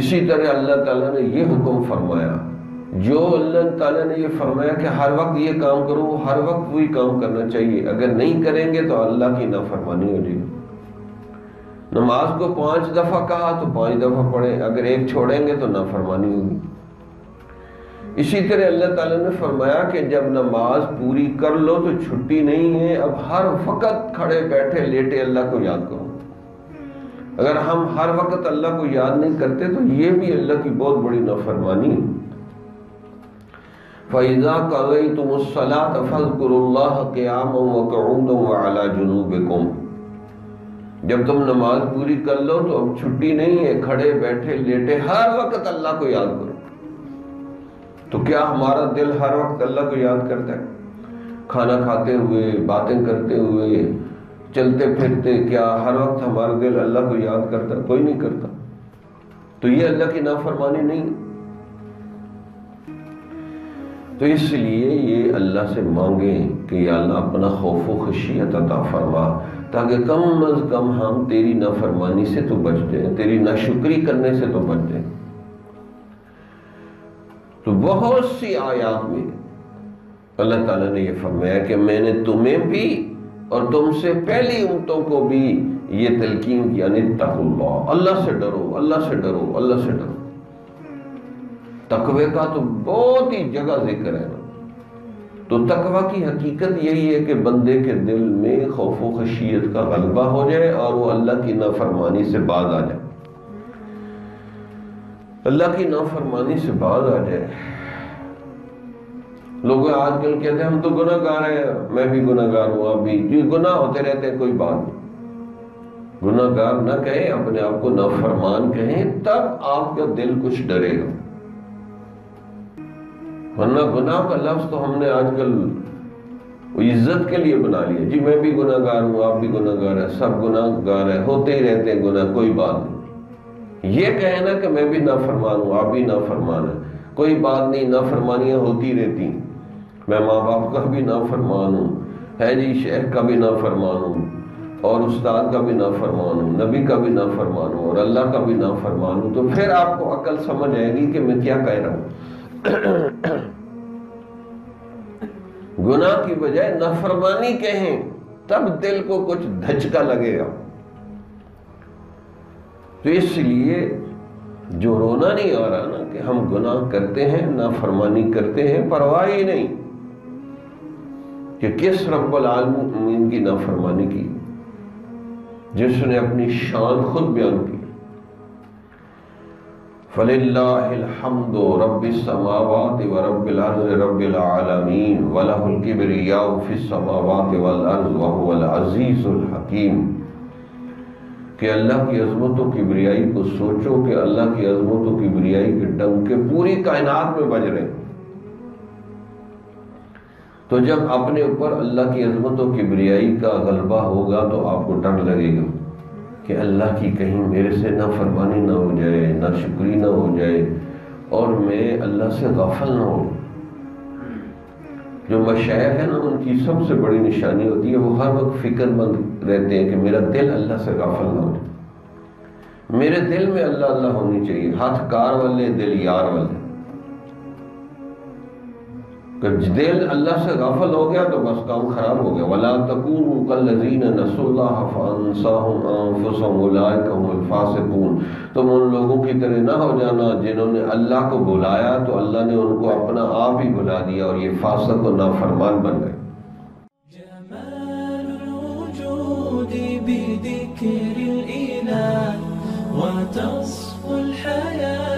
اسی طرح اللہ تعالیٰ نے یہ حکم فرمایا، جو اللہ تعالیٰ نے یہ فرمایا کہ ہر وقت یہ کام کرو، ہر وقت وہی کام کرنا چاہیے، اگر نہیں کریں گے تو اللہ کی نافرمانی ہو جائے گی۔ نماز کو 5 دفعہ کہا تو 5 دفعہ پڑھیں، اگر ایک چھوڑیں گے تو نافرمانی ہوگی۔ اسی طرح اللہ تعالیٰ نے فرمایا کہ جب نماز پوری کر لو تو چھٹی نہیں ہے، اب ہر وقت کھڑے بیٹھے لیٹے اللہ کو یاد کرو۔ اگر ہم ہر وقت اللہ کو یاد نہیں کرتے تو یہ بھی اللہ کی بہت بڑی نافرمانی ہے۔ فَإِذَا قَضَيْتُمُ الصَّلَاةَ فَاذْكُرُوا اللَّهَ قِيَامًا وَقُعُودًا وَعَلَى جُنُوبِكُمْ۔ جب تم نماز پوری کر لو تو اب چھٹی نہیں ہے، کھڑے بیٹھے لیٹے ہر وقت اللہ کو یاد کرو۔ تو کیا ہمارا دل ہر وقت اللہ کو یاد کرتا ہے؟ کھانا کھاتے ہوئے، باتیں کرتے ہوئے، چلتے پھرتے، کیا ہر وقت ہمارا دل اللہ کو یاد کرتا ہے؟ کوئی نہیں کرتا۔ تو یہ اللہ کی نافرمانی نہیں۔ تو اس لیے یہ اللہ سے مانگیں کہ یا اللہ اپنا خوف و خشیت عطا فرما، تاکہ کم از کم ہم تیری نافرمانی سے تو بچ جائیں، تیری ناشکری کرنے سے تو بچ جائیں۔ تو بہت سی آیات میں اللہ تعالیٰ نے یہ فرمایا کہ میں نے تمہیں بھی اور تم سے پہلی امتوں کو بھی یہ تلقین کی، یعنی اتقوا اللہ، اللہ سے ڈرو، اللہ سے ڈرو، اللہ سے ڈرو۔ تقوی کا تو بہت ہی جگہ ذکر ہے نا۔ تو تقوی کی حقیقت یہی ہے کہ بندے کے دل میں خوف و خشیت کا غلبہ ہو جائے اور وہ اللہ کی نافرمانی سے باز آ جائے، اللہ کی نافرمانی سے باز آ جائے۔ لوگ آج کل کہتے ہیں ہم تو گناہ گار ہیں، میں بھی گناہ گار ہوں، آپ بھی، یہ گناہ ہوتے رہتے ہیں، کوئی بات نہیں۔ گناہ گار نہ کہیں، اپنے آپ کو نافرمان کہیں، تب آپ کا دل کچھ ڈرے گا۔ ورنہ گناہ کا لفظ تو ہم نے آج کل عزت کے لیے بنا لیا، جی میں بھی گناہ گار ہوں، آپ بھی گناہ گار ہیں، سب گناہ گار ہیں، ہوتے ہی رہتے ہیں گناہ، کوئی بات نہیں۔ یہ کہنا کہ میں بھی نافرمان ہوں، آپ بھی نافرمان ہیں، کوئی بات نہیں، نافرمانیاں ہوتی رہتی ہیں، میں ماں باپ کا بھی نافرمان ہوں، ہے جی شیخ کا بھی نافرمان ہوں، اور استاد کا بھی نافرمان ہوں، نبی کا بھی نافرمان ہوں، اور اللہ کا بھی نافرمان ہوں، تو پھر آپ کو عقل سمجھ آئے گی کہ میں کیا کہہ رہا ہوں۔ گناہ کی بجائے نافرمانی کہیں، تب دل کو کچھ دھچکا لگے گا۔ تو اس لیے جو رونا نہیں آ رہا نا کہ ہم گناہ کرتے ہیں، نافرمانی کرتے ہیں، پرواہ ہی نہیں کہ کس رب العالمین کی نافرمانی کی، جس نے اپنی شان خود بیان کی۔ فَلِلَّهِ الْحَمْدُ رَبِّ السَّمَاوَاتِ وَرَبِّ الْأَرْضِ رَبِّ الْعَالَمِينَ وَلَهُ الْكِبْرِيَاءُ فِي السَّمَاوَاتِ وَالْأَرْضِ وَهُوَ الْعَزِيزُ الْحَكِيمُ۔ کہ اللہ کی عظمت و کبریائی کو سوچو کہ اللہ کی عظمت و کبریائی کے ڈنکے پوری کائنات میں بج رہے ہیں۔ تو جب اپنے اوپر اللہ کی عظمت و کبریائی کا غلبہ ہوگا تو آپ کو ڈر لگے گا کہ اللہ کی کہیں میرے سے نافرمانی نہ ہو جائے، ناشکری نہ ہو جائے، اور میں اللہ سے غافل نہ ہوں۔ جو مشائخ ہیں نا، ان کی سب سے بڑی نشانی ہوتی ہے وہ ہر وقت فکر مند رہتے ہیں کہ میرا دل اللہ سے غافل نہ ہو جائے، میرے دل میں اللہ اللہ ہونی چاہیے، ہاتھ کار والے دل یار والے۔ کہ دل اللہ سے غافل ہو گیا تو بس کام خراب ہو گیا۔ وَلَا تَكُونُوا كَالَّذِينَ نَسُوا اللَّهَ فَأَنسَاهُمْ أَنفُسَهُمْ أُولَٰئِكَ هُمُ الْفَاسِقُونَ۔ تم ان لوگوں کی طرح نہ ہو جانا جنہوں نے اللہ کو بھلایا تو اللہ نے ان کو اپنا آپ ہی بھلا دیا اور یہ فاسق و نافرمان بن گئے۔ جمال الوجود بذكر الإله وتصفو الحياة